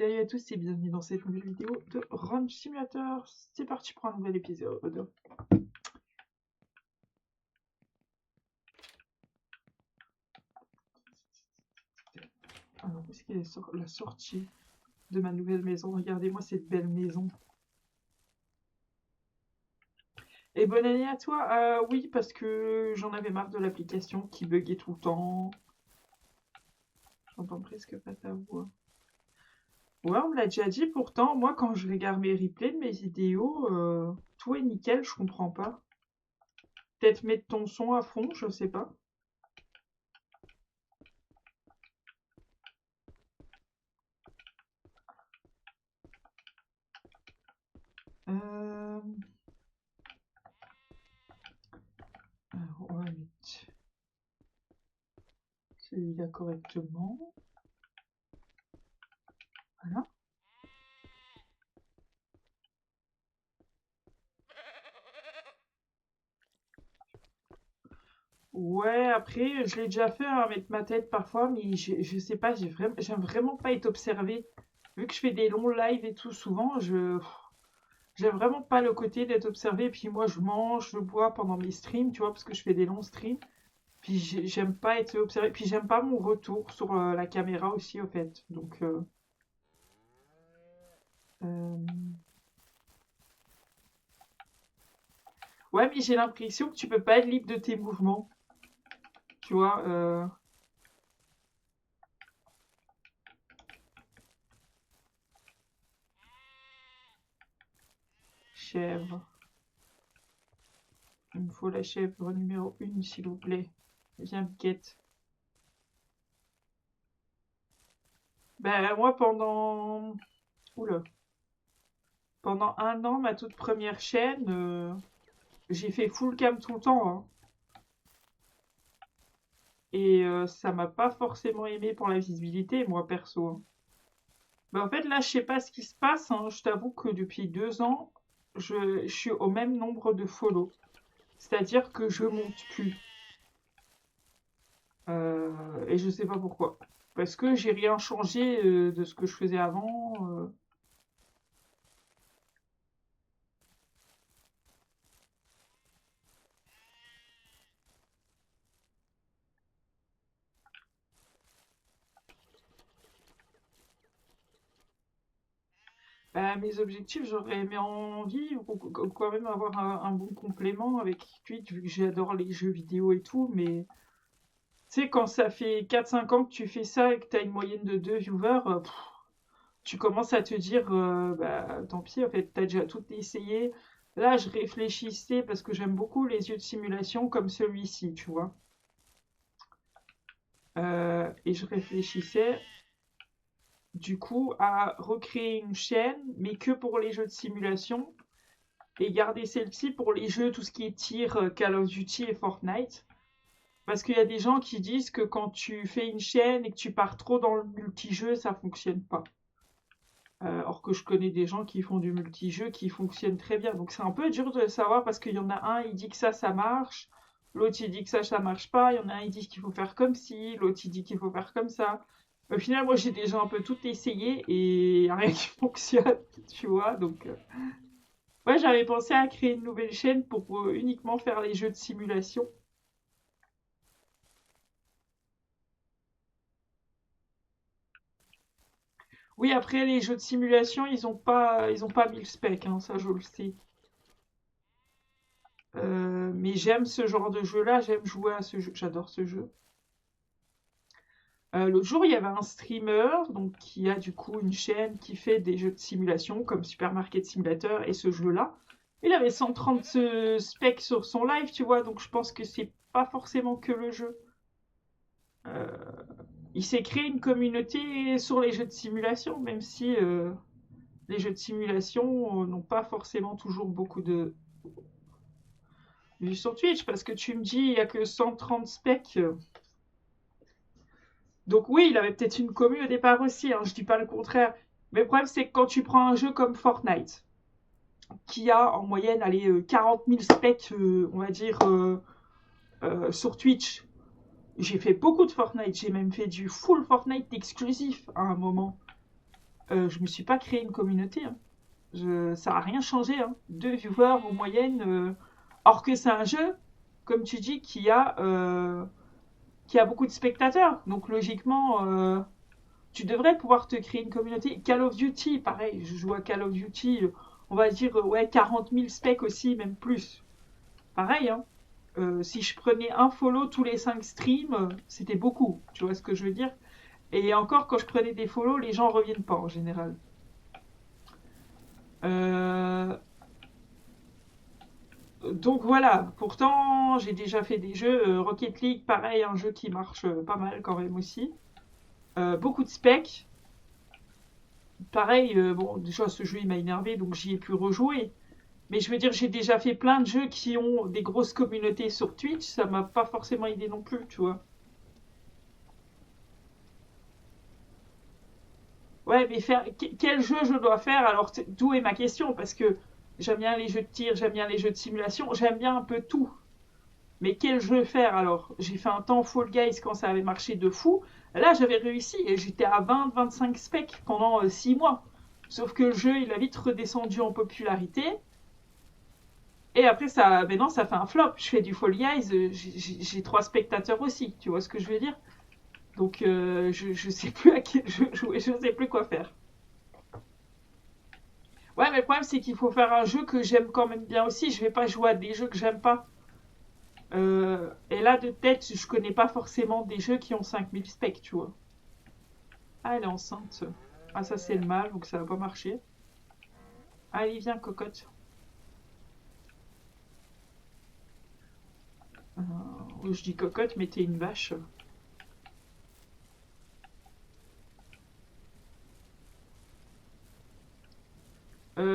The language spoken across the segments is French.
Salut à tous et bienvenue dans cette nouvelle vidéo de Ranch Simulator. C'est parti pour un nouvel épisode. Alors, où est-ce qu'elle est la sortie de ma nouvelle maison? Regardez-moi cette belle maison. Et bonne année à toi. Oui, parce que j'en avais marre de l'application qui buguait tout le temps. J'entends presque pas ta voix. Ouais, on me l'a déjà dit, pourtant, moi, quand je regarde mes replays de mes vidéos, tout est nickel, je comprends pas. Peut-être mettre ton son à fond, je sais pas. Euh... Alors, on va mettre celui-là correctement. Voilà. Ouais, après, je l'ai déjà fait à mettre ma tête parfois, mais je sais pas, j'aime vraiment pas être observée. Vu que je fais des longs lives et tout, souvent, j'aime vraiment pas le côté d'être observée. Puis moi, je mange, je bois pendant mes streams, tu vois, parce que je fais des longs streams. Puis j'aime pas être observée. Puis j'aime pas mon retour sur la caméra aussi, au fait. Donc, euh, ouais, mais j'ai l'impression que tu peux pas être libre de tes mouvements. Tu vois, chèvre. Il me faut la chèvre numéro 1, s'il vous plaît. Viens, Biquette. Ben, moi, Oula. Pendant un an, ma toute première chaîne, j'ai fait full cam tout le temps, hein. Et ça m'a pas forcément aimé pour la visibilité, moi, perso, hein. Ben, en fait, là, je sais pas ce qui se passe, hein. Je t'avoue que depuis 2 ans, je suis au même nombre de follow. C'est-à-dire que je monte plus. Et je sais pas pourquoi. Parce que j'ai rien changé de ce que je faisais avant. Bah, mes objectifs, j'aurais aimé en vivre ou quand même avoir un bon complément avec Twitch, vu que j'adore les jeux vidéo et tout, mais tu sais, quand ça fait 4-5 ans que tu fais ça et que tu as une moyenne de 2 viewers, tu commences à te dire, bah tant pis, en fait, tu as déjà tout essayé. Là, je réfléchissais parce que j'aime beaucoup les jeux de simulation comme celui-ci, tu vois. Et je réfléchissais du coup à recréer une chaîne, mais que pour les jeux de simulation et garder celle-ci pour les jeux, tout ce qui est tir, Call of Duty et Fortnite. Parce qu'il y a des gens qui disent que quand tu fais une chaîne et que tu pars trop dans le multijeu, ça fonctionne pas. Or que je connais des gens qui font du multijeu qui fonctionnent très bien. Donc c'est un peu dur de savoir parce qu'il y en a un, il dit que ça marche. L'autre, il dit que ça marche pas. Il y en a un, il dit qu'il faut faire comme ci. L'autre, il dit qu'il faut faire comme ça. Au final, moi, j'ai déjà un peu tout essayé et y a rien qui fonctionne, tu vois. Donc, ouais, j'avais pensé à créer une nouvelle chaîne pour uniquement faire les jeux de simulation. Oui, après, les jeux de simulation, ils ont pas 1000 specs, hein, ça je le sais. Mais j'aime ce genre de jeu-là, j'aime jouer à ce jeu, j'adore ce jeu. L'autre jour, il y avait un streamer donc, qui a du coup une chaîne qui fait des jeux de simulation comme Supermarket Simulator et ce jeu-là. Il avait 130 specs sur son live, tu vois, donc je pense que c'est pas forcément que le jeu. Euh, il s'est créé une communauté sur les jeux de simulation, même si les jeux de simulation n'ont pas forcément toujours beaucoup de vues sur Twitch, parce que tu me dis il n'y a que 130 specs. Donc oui, il avait peut-être une commu au départ aussi, hein, je dis pas le contraire. Mais le problème, c'est que quand tu prends un jeu comme Fortnite, qui a en moyenne allez, 40 000 specs, on va dire, sur Twitch, j'ai fait beaucoup de Fortnite, j'ai même fait du full Fortnite exclusif à un moment. je me suis pas créé une communauté, hein. Ça a rien changé, hein. 2 viewers en moyenne, or que c'est un jeu, comme tu dis, qui a beaucoup de spectateurs. Donc logiquement, tu devrais pouvoir te créer une communauté. Call of Duty, pareil, je joue à Call of Duty, on va dire, ouais, 40 000 specs aussi, même plus. Pareil, hein. Si je prenais un follow tous les 5 streams, c'était beaucoup. Tu vois ce que je veux dire? Et encore, quand je prenais des follow, les gens reviennent pas en général. Euh, donc voilà, pourtant j'ai déjà fait des jeux. Rocket League, pareil, un jeu qui marche pas mal quand même aussi. Beaucoup de specs. Pareil, bon, déjà ce jeu il m'a énervé donc j'y ai pu rejouer. Mais je veux dire, j'ai déjà fait plein de jeux qui ont des grosses communautés sur Twitch, ça m'a pas forcément aidé non plus, tu vois. Ouais, mais quel jeu je dois faire? Alors, d'où est ma question? Parce que j'aime bien les jeux de tir, j'aime bien les jeux de simulation, j'aime bien un peu tout. Mais quel jeu faire alors? J'ai fait un temps Fall Guys quand ça avait marché de fou. Là, j'avais réussi et j'étais à 20-25 specs pendant 6 mois. Sauf que le jeu, il a vite redescendu en popularité. Et après, ça, maintenant, ça fait un flop. Je fais du Fall Guys, j'ai 3 spectateurs aussi. Tu vois ce que je veux dire? Donc, je sais plus à quel jeu jouer, je sais plus quoi faire. Ouais, mais le problème, c'est qu'il faut faire un jeu que j'aime quand même bien aussi. Je vais pas jouer à des jeux que j'aime pas. Et là, de tête, je connais pas forcément des jeux qui ont 5000 specs, tu vois. Ah, elle est enceinte. Ah, ça, c'est le mal, donc ça va pas marcher. Allez, viens, cocotte. Je dis cocotte, mais t'es une vache.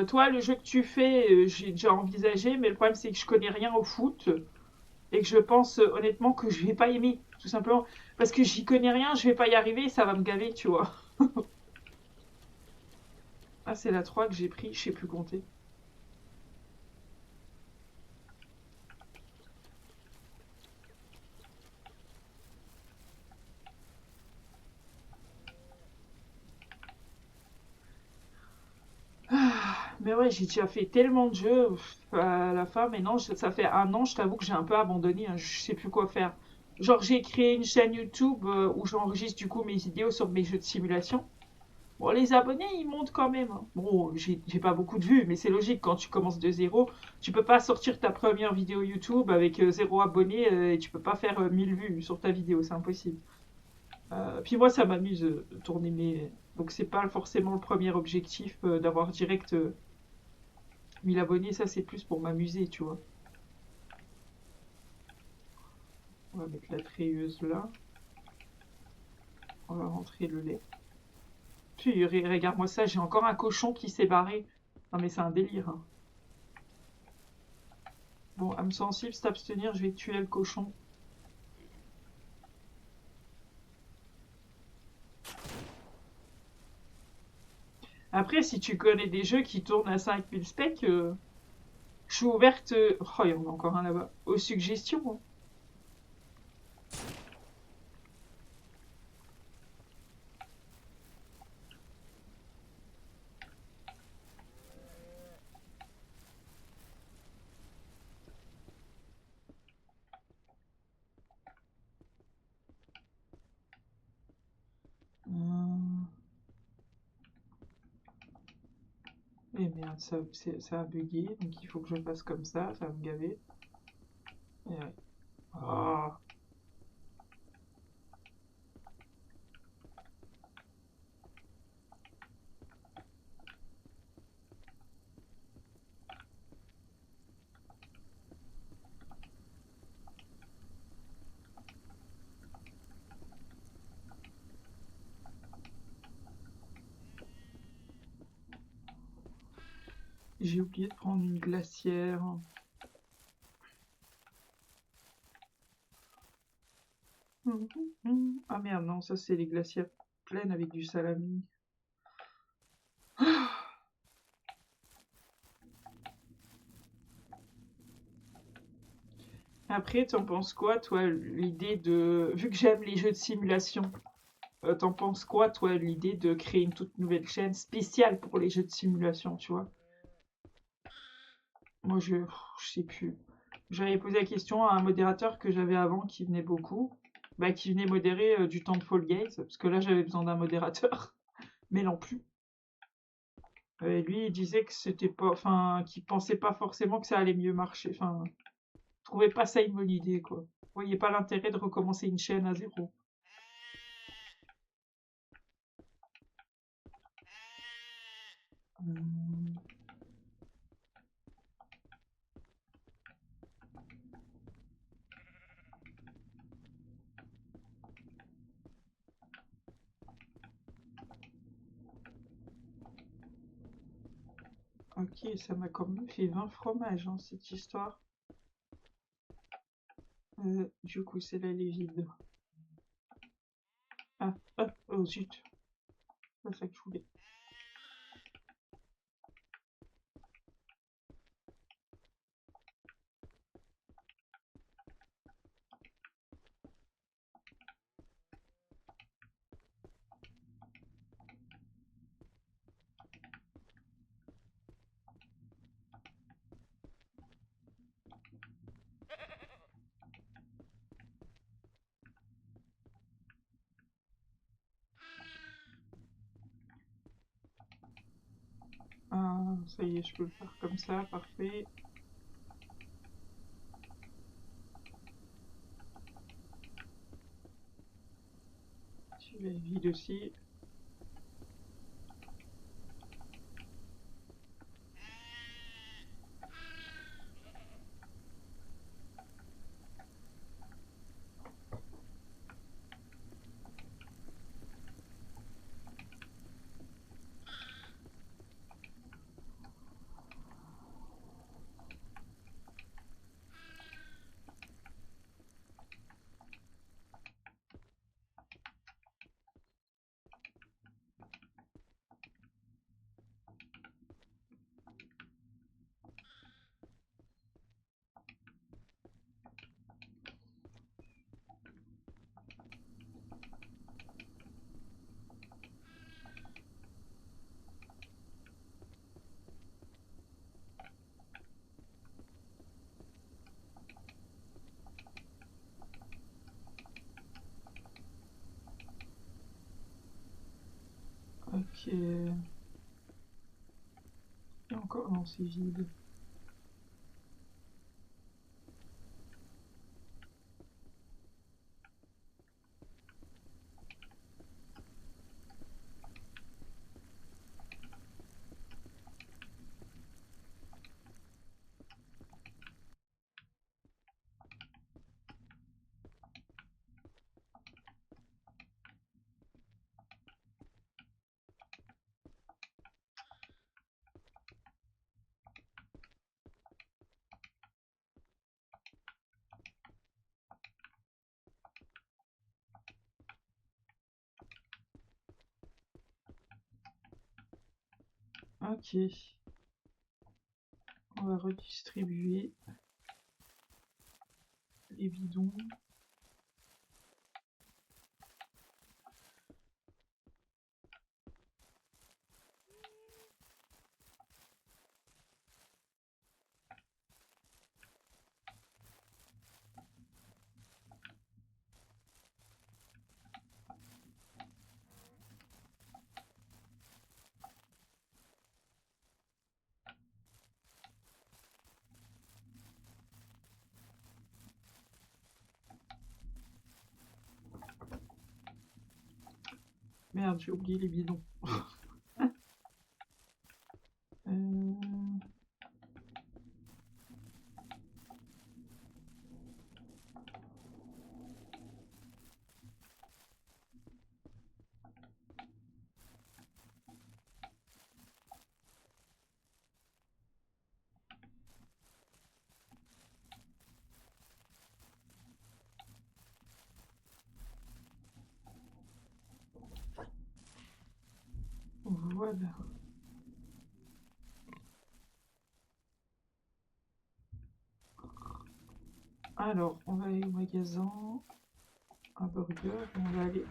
Toi, le jeu que tu fais, j'ai déjà envisagé, mais le problème, c'est que je connais rien au foot. Et que je pense honnêtement que je vais pas aimer, tout simplement. Parce que j'y connais rien, je vais pas y arriver, ça va me gaver, tu vois. Ah, c'est la 3 que j'ai pris, je sais plus compter. Mais ouais, j'ai déjà fait tellement de jeux à la fin, mais non, ça fait un an, je t'avoue que j'ai un peu abandonné, hein, je sais plus quoi faire. Genre, j'ai créé une chaîne YouTube où j'enregistre du coup mes vidéos sur mes jeux de simulation. Bon, les abonnés, ils montent quand même, hein. Bon, j'ai pas beaucoup de vues, mais c'est logique, quand tu commences de zéro, tu peux pas sortir ta première vidéo YouTube avec 0 abonné et tu peux pas faire 1000 vues sur ta vidéo, c'est impossible. Puis moi, ça m'amuse de tourner mes... Donc c'est pas forcément le premier objectif d'avoir direct 1000 abonnés, ça c'est plus pour m'amuser, tu vois. On va mettre la treilleuse là. On va rentrer le lait. Puis regarde-moi ça, j'ai encore un cochon qui s'est barré. Non mais c'est un délire, hein. Bon, âme sensible, s'abstenir, je vais tuer le cochon. Après, si tu connais des jeux qui tournent à 5000 specs, je suis ouverte. Oh, il y en a encore un là-bas. Aux suggestions, hein. Hum. Eh merde, ça a bugué, donc il faut que je fasse comme ça va me gaver. Et ouais. Oh. J'ai oublié de prendre une glacière. Ah merde, non, ça c'est les glacières pleines avec du salami. Après, t'en penses quoi, toi, l'idée de... Vu que j'aime les jeux de simulation, T'en penses quoi, toi, l'idée de créer une toute nouvelle chaîne spéciale pour les jeux de simulation, tu vois? Moi, je sais plus. J'avais posé la question à un modérateur que j'avais avant qui venait beaucoup, bah, qui venait modérer du temps de Fall Guys, parce que là, j'avais besoin d'un modérateur, mais non plus. Lui, il disait que c'était pas, enfin, qu'il pensait pas forcément que ça allait mieux marcher. Enfin, je trouvais pas ça une bonne idée, quoi. Vous voyez pas l'intérêt de recommencer une chaîne à zéro. Hum, Ok, ça m'a quand même fait 20 fromages, hein, cette histoire. Du coup, celle-là, elle est vide. Oh zut, c'est pas ça que je voulais. Ah, ça y est, je peux le faire comme ça, parfait. Celui-là est vide aussi. Ok. Et encore, non, c'est vide. Ok. On va redistribuer les bidons. Merde, j'ai oublié les bidons. Euh, Voilà. Alors, on va aller au magasin. Un burger. On va aller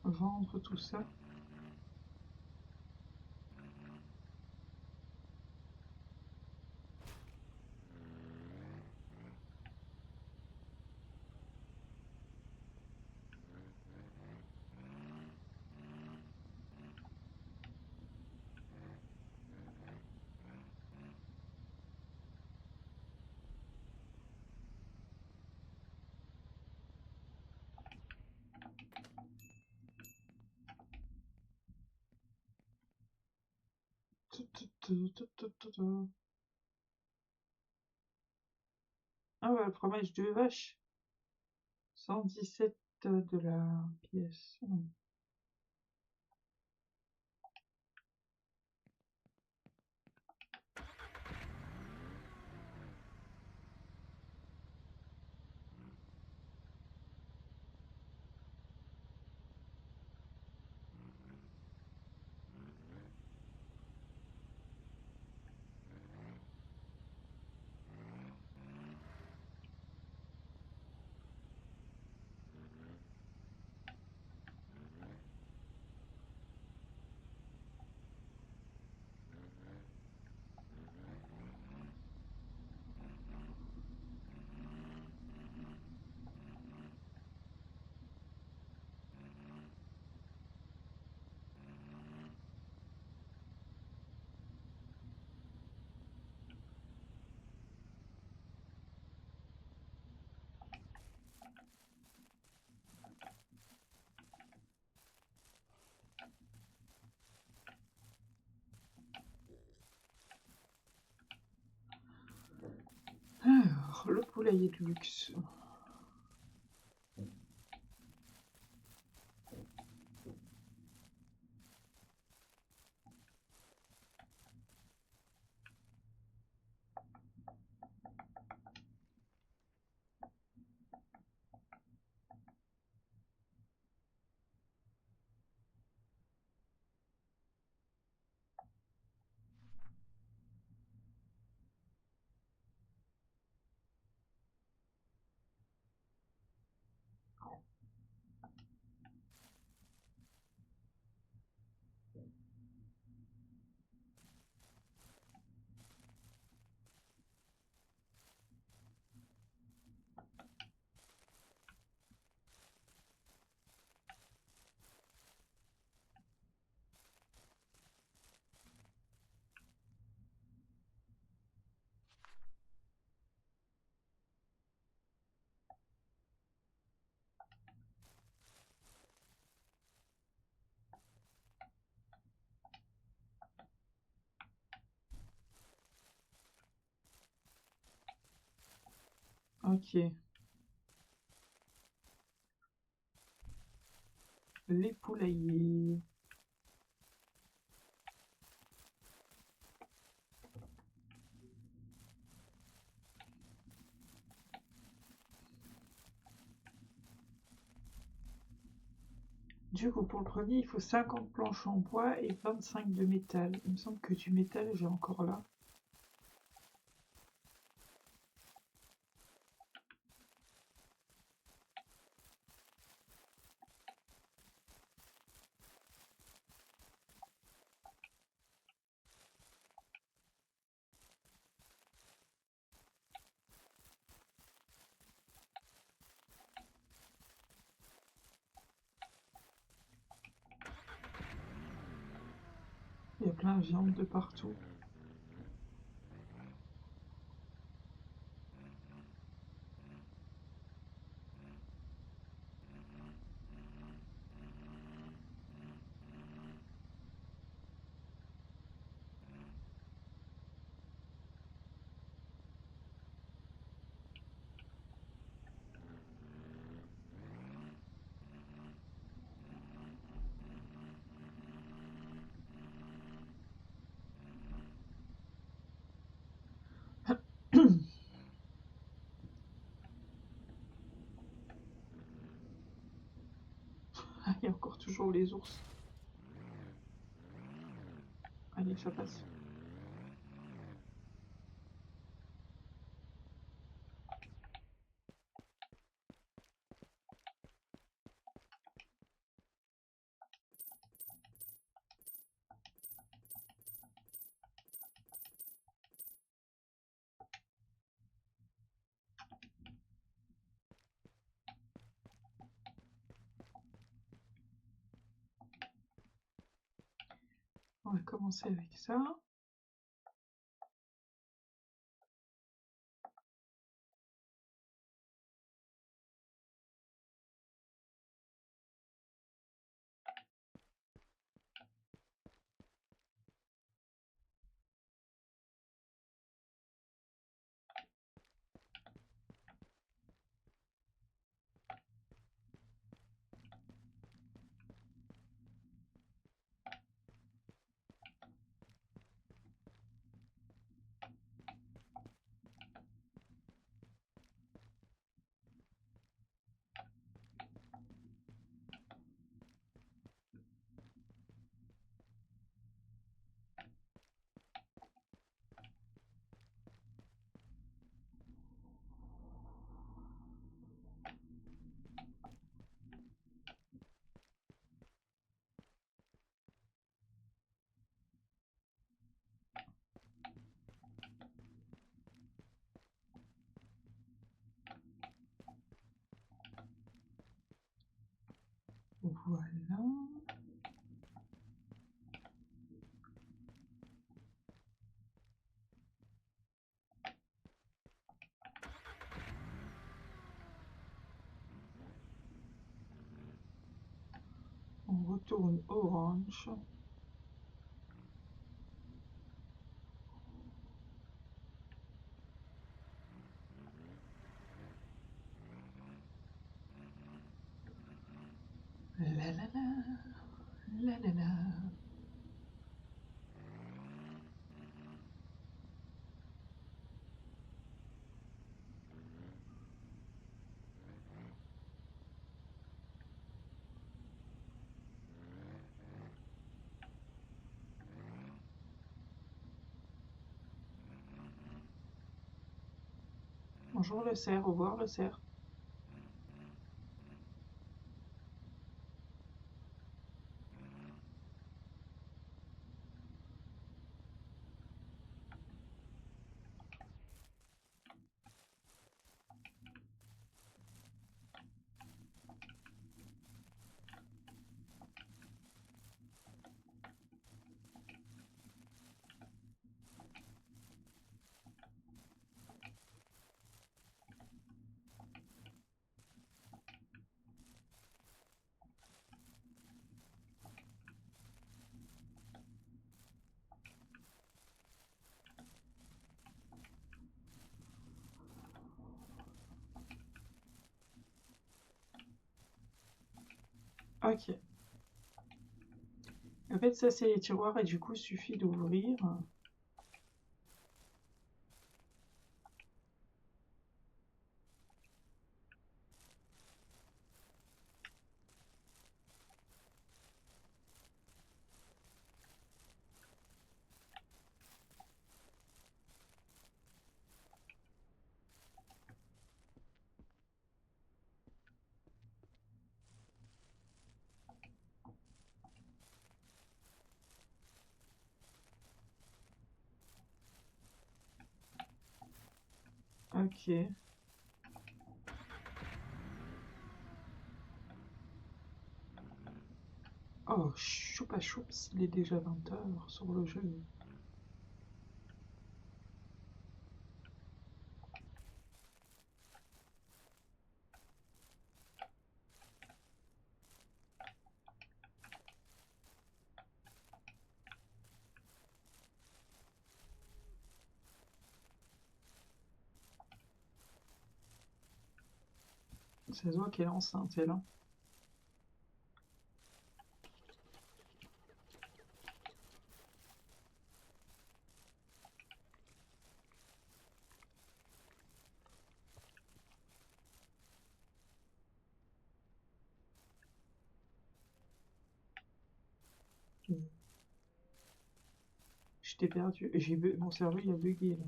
vendre tout ça. Ah ouais, le fromage de vache. 117 de la pièce. Alors, le poulailler de luxe. Ok. Les poulaillers. Du coup, pour le premier, il faut 50 planches en bois et 25 de métal. Il me semble que du métal, j'ai encore là. Il y a plein de viande de partout. Il y a encore toujours les ours. Allez, ça passe. On va commencer avec ça. Voilà. On retourne orange. La la la, la la la. Bonjour le cerf, au revoir le cerf. Ok. En fait, ça c'est les tiroirs et du coup, il suffit d'ouvrir. Ok. Oh, choupa choups, il est déjà 20h sur le jeu. Ça se voit qu'elle est enceinte, elle, hein. Je t'ai perdu. Mon cerveau, il a bugué, là.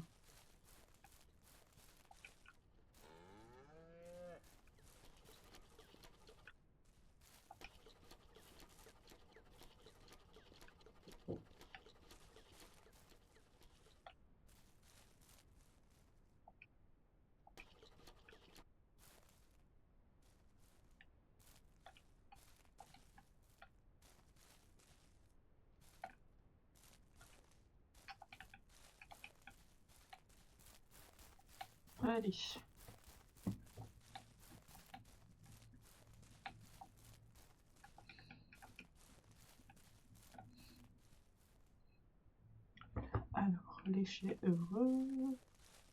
Allez. Alors, les chèvres,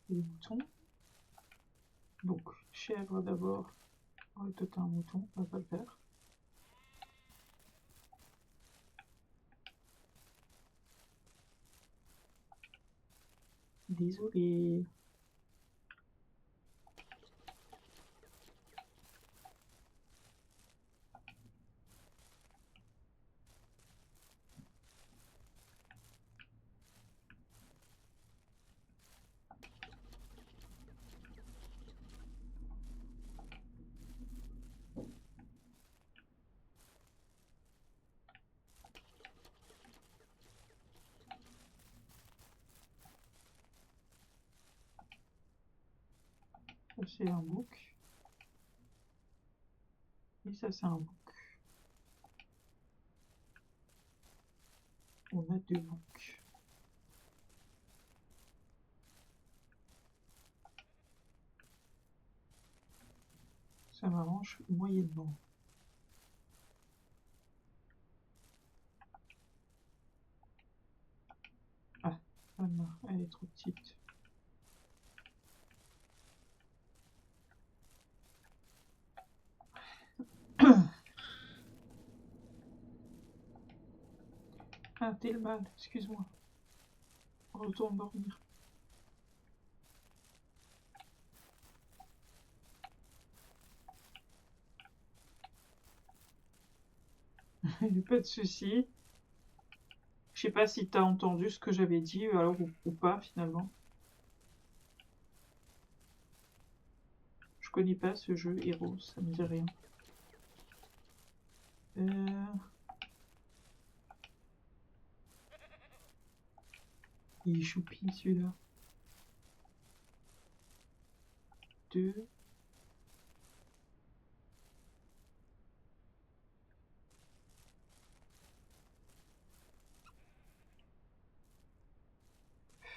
les moutons. Donc, chèvre d'abord. Ouais, toi t'es un mouton, on va pas le faire. Désolé. Ça c'est un bouc. Et ça c'est un bouc. On a deux boucs. Ça m'arrange moyennement. Ah, Anna, elle est trop petite. Ah, t'es le mal, excuse-moi. Retourne dormir. Pas de soucis. Je sais pas si t'as entendu ce que j'avais dit, alors ou pas finalement. Je connais pas ce jeu Heroes, ça me dit rien. Il est choupi celui-là. 2.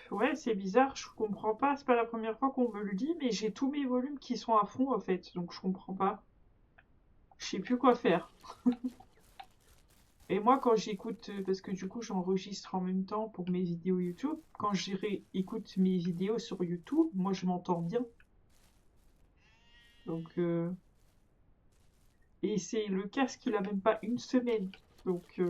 Ouais, c'est bizarre, je comprends pas. C'est pas la première fois qu'on me le dit, mais j'ai tous mes volumes qui sont à fond en fait, donc je comprends pas. Je sais plus quoi faire. Et moi, quand j'écoute, parce que du coup, j'enregistre en même temps pour mes vidéos YouTube, quand j'écoute mes vidéos sur YouTube, moi, je m'entends bien. Donc, et c'est le casque, il a même pas une semaine. Donc,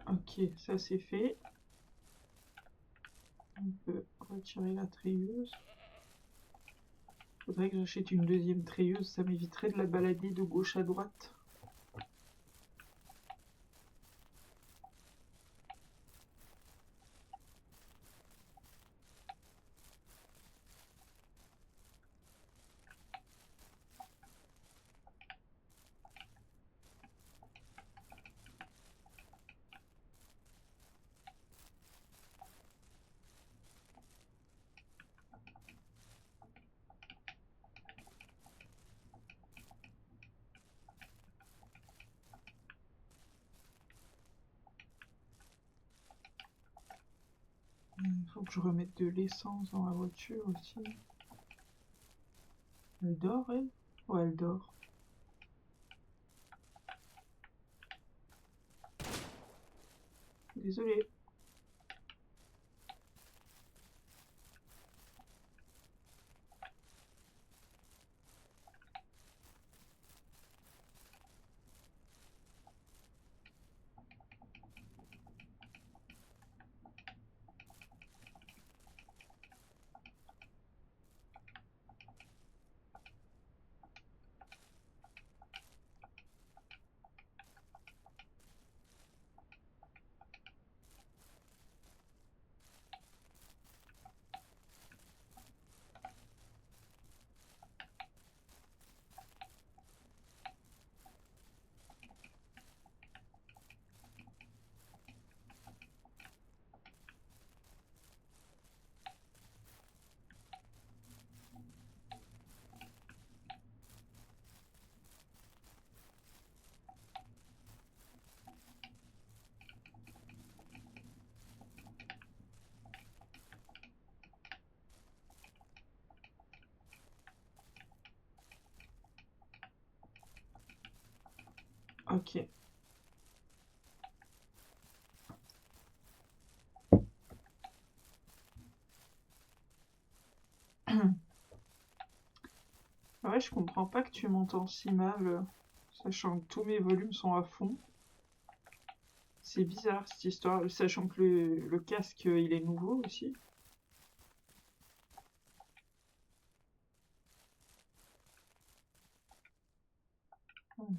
ok, ça c'est fait. On peut retirer la treilleuse. Faudrait que j'achète une deuxième treilleuse, ça m'éviterait de la balader de gauche à droite. Il faut que je remette de l'essence dans la voiture aussi. Elle dort, elle? Ouais, elle dort. Désolée. Ok. Ouais, je comprends pas que tu m'entends si mal, sachant que tous mes volumes sont à fond. C'est bizarre cette histoire, sachant que le casque il est nouveau aussi. Hmm.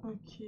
Ok.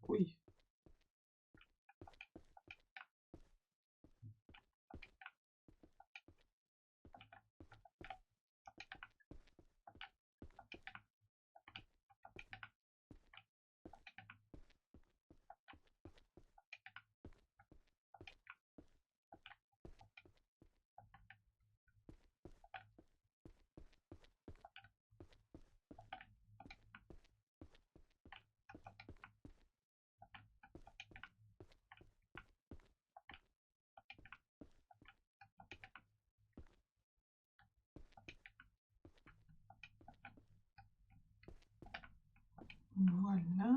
Oui. Voilà.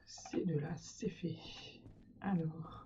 C'est de là, c'est fait. Alors.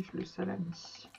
Vive le salami.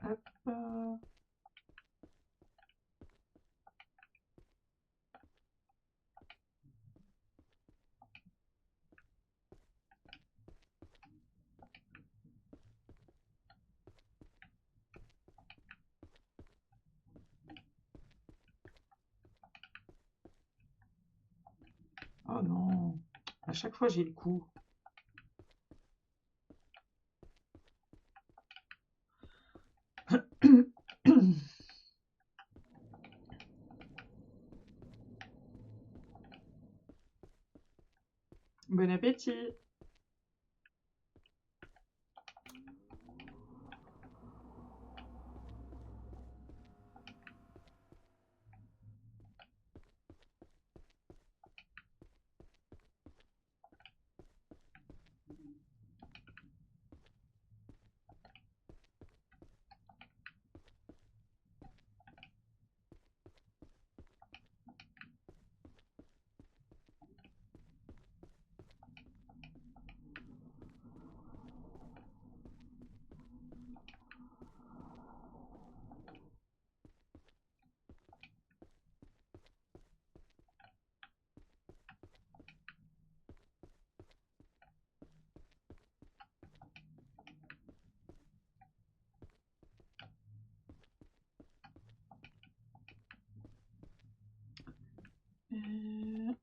Hop. Oh non, à chaque fois j'ai le coup. Bon appétit.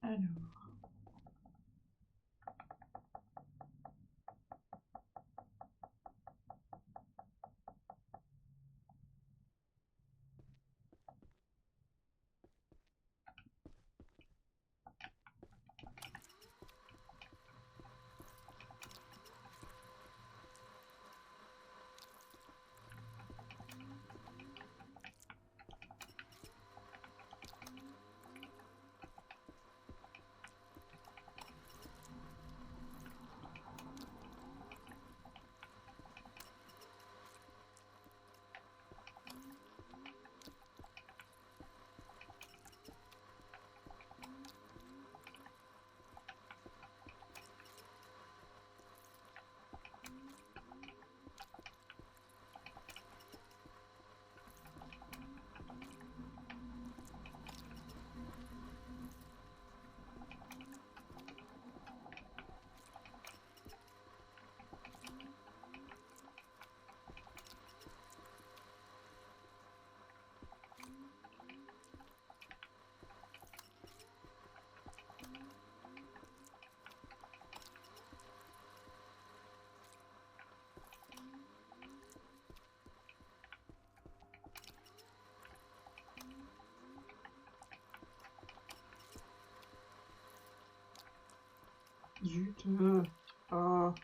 Alors. Zut. Ah.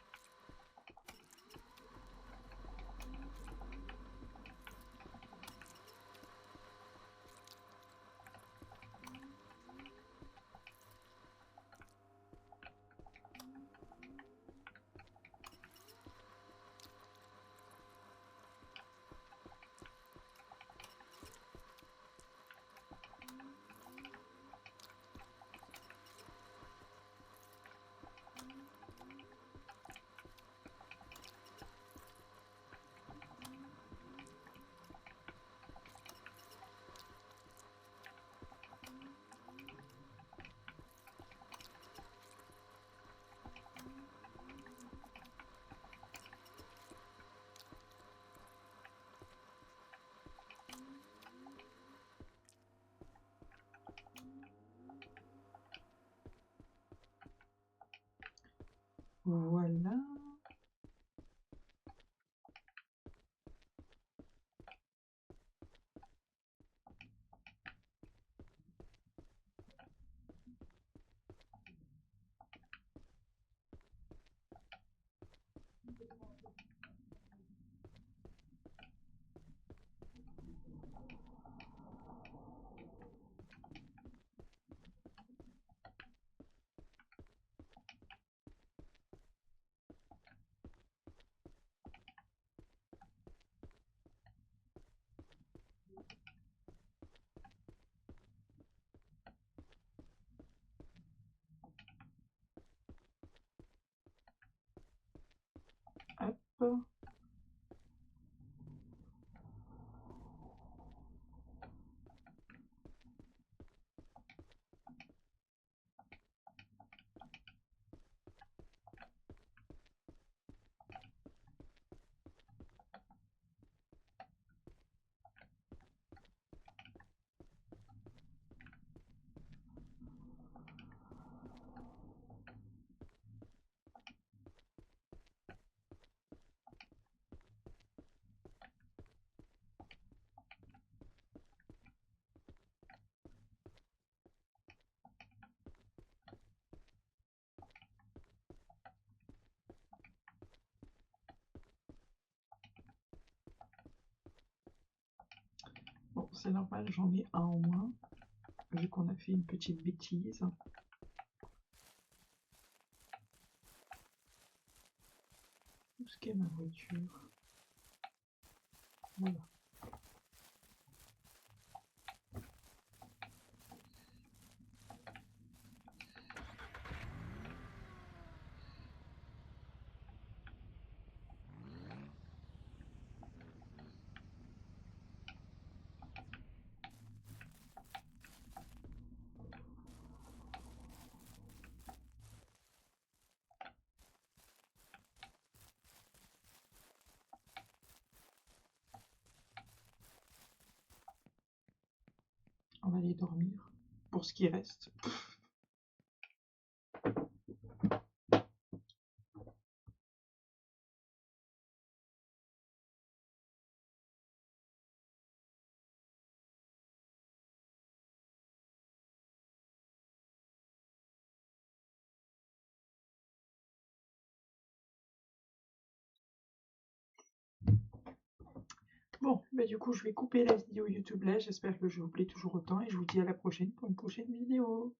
Voilà. Hop. Bon, c'est normal, j'en ai un en moins, vu qu'on a fait une petite bêtise. Où est-ce qu'est ma voiture? Voilà. On va aller dormir, pour ce qui reste. Bon, bah du coup, je vais couper la vidéo YouTube là. J'espère que je vous plais toujours autant et je vous dis à la prochaine pour une prochaine vidéo.